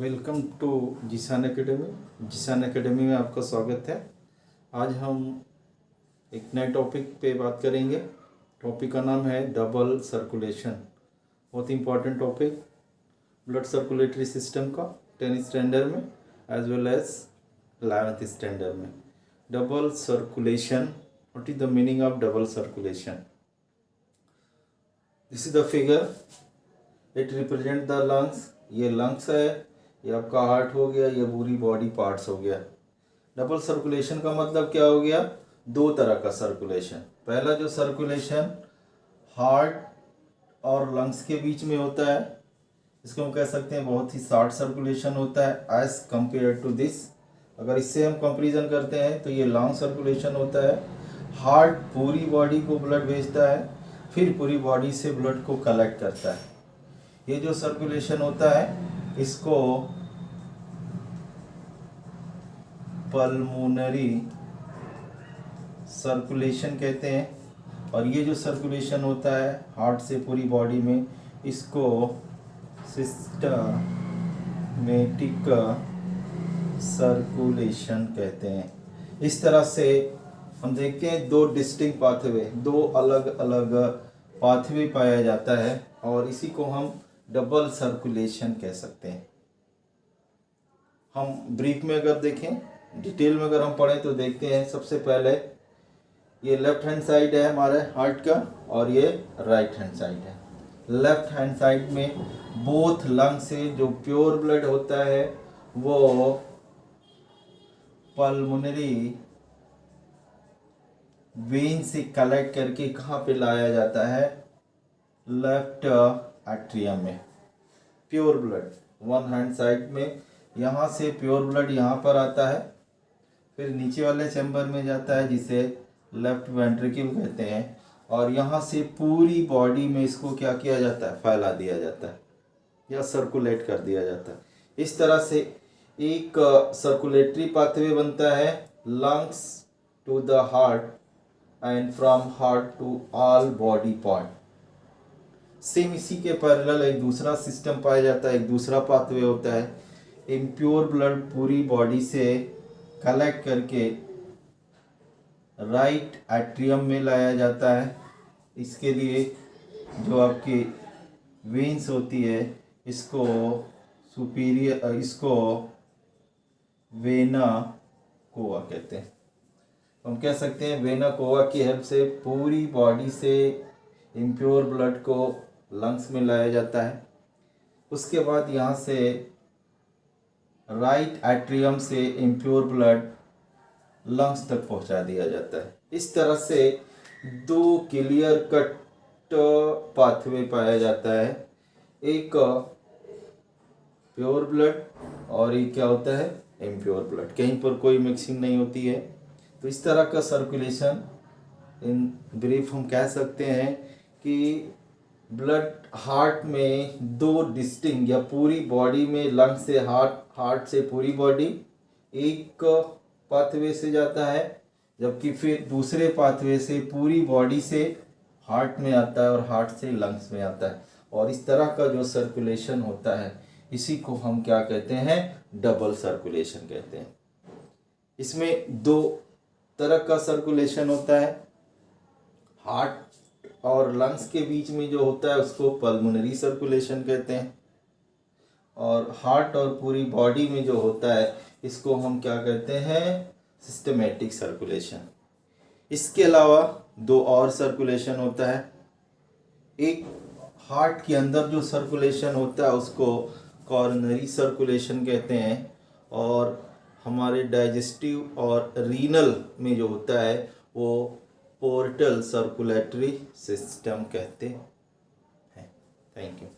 Welcome to Jisan academy. Jisan academy में आपका स्वागत है। आज हम एक नए टॉपिक पे बात करेंगे। टॉपिक का नाम है डबल सर्कुलेशन। बहुत important topic blood circulatory system का 10th स्टैंडर्ड में as well as 11th standard में। Double circulation, what is the meaning of double circulation? This is the figure, it represent the lungs. ये lungs है, ये आपका heart हो गया, ये पूरी बॉडी पार्ट्स हो गया। डबल सर्कुलेशन का मतलब क्या हो गया? दो तरह का सर्कुलेशन। पहला जो सर्कुलेशन हार्ट और लंग्स के बीच में होता है, इसको हम कह सकते हैं बहुत ही शॉर्ट सर्कुलेशन होता है एज कंपेयर टू दिस। अगर इससे हम कंपेरिजन करते हैं तो ये लॉन्ग सर्कुलेशन होता है। हार्ट पूरी बॉडी को ब्लड भेजता है, फिर पूरी बॉडी से ब्लड को कलेक्ट करता है। ये जो सर्कुलेशन होता है इसको पल्मोनरी सर्कुलेशन कहते हैं। और ये जो सर्कुलेशन होता है हार्ट से पूरी बॉडी में, इसको सिस्टमैटिक सर्कुलेशन कहते हैं। इस तरह से हम देखते हैं दो डिस्टिंक्ट पाथवे, दो अलग अलग पाथवे पाया जाता है और इसी को हम डबल सर्कुलेशन कह सकते हैं। हम ब्रीफ में अगर देखें, डिटेल में अगर हम पढ़ें तो देखते हैं सबसे पहले ये लेफ्ट हैंड साइड है हमारे हार्ट का और ये राइट हैंड साइड है। लेफ्ट हैंड साइड में बोथ लंग से जो प्योर ब्लड होता है वो पल्मोनरी वेन से कलेक्ट करके कहाँ पे लाया जाता है? लेफ्ट एट्रियम में। Pure blood one hand side में, यहाँ से प्योर ब्लड यहाँ पर आता है, फिर नीचे वाले चैम्बर में जाता है जिसे लेफ्ट वेंट्रिकल कहते हैं, और यहाँ से पूरी बॉडी में इसको क्या किया जाता है? फैला दिया जाता है या सर्कुलेट कर दिया जाता है। इस तरह से एक सर्कुलेटरी पाथवे बनता है lungs to the heart and from heart to all body part. Same इसी के पैरेलल एक दूसरा सिस्टम पाया जाता है, एक दूसरा पाथवे होता है। इम्प्योर ब्लड पूरी बॉडी से कलेक्ट करके राइट एट्रियम में लाया जाता है। इसके लिए जो आपकी वेन्स होती है इसको सुपीरियर, इसको वेना कोवा कहते हैं। हम कह सकते हैं वेना कोवा की हेल्प से पूरी बॉडी से इम्प्योर ब्लड को लंग्स में लाया जाता है। उसके बाद यहाँ से राइट एट्रियम से इम्प्योर ब्लड लंग्स तक पहुँचा दिया जाता है। इस तरह से दो क्लियर कट पाथवे पाया जाता है, एक प्योर ब्लड और एक क्या होता है? Impure blood. कहीं पर कोई मिक्सिंग नहीं होती है। तो इस तरह का सर्कुलेशन इन ब्रीफ हम कह सकते हैं कि ब्लड हार्ट में दो डिस्टिंक्ट या पूरी बॉडी में लंग से हार्ट, हार्ट से पूरी बॉडी एक पाथवे से जाता है, जबकि फिर दूसरे पाथवे से पूरी बॉडी से हार्ट में आता है और हार्ट से लंग्स में आता है। और इस तरह का जो सर्कुलेशन होता है इसी को हम क्या कहते हैं? डबल सर्कुलेशन कहते हैं। इसमें दो तरह का सर्कुलेशन होता है। हार्ट और लंग्स के बीच में जो होता है उसको पल्मोनरी सर्कुलेशन कहते हैं, और हार्ट और पूरी बॉडी में जो होता है इसको हम क्या कहते हैं? Systematic circulation. इसके अलावा दो और सर्कुलेशन होता है। एक हार्ट के अंदर जो सर्कुलेशन होता है उसको कॉरोनरी सर्कुलेशन कहते हैं, और हमारे डाइजेस्टिव और रीनल में जो होता है वो पोर्टल सर्कुलेटरी सिस्टम कहते हैं। Thank you.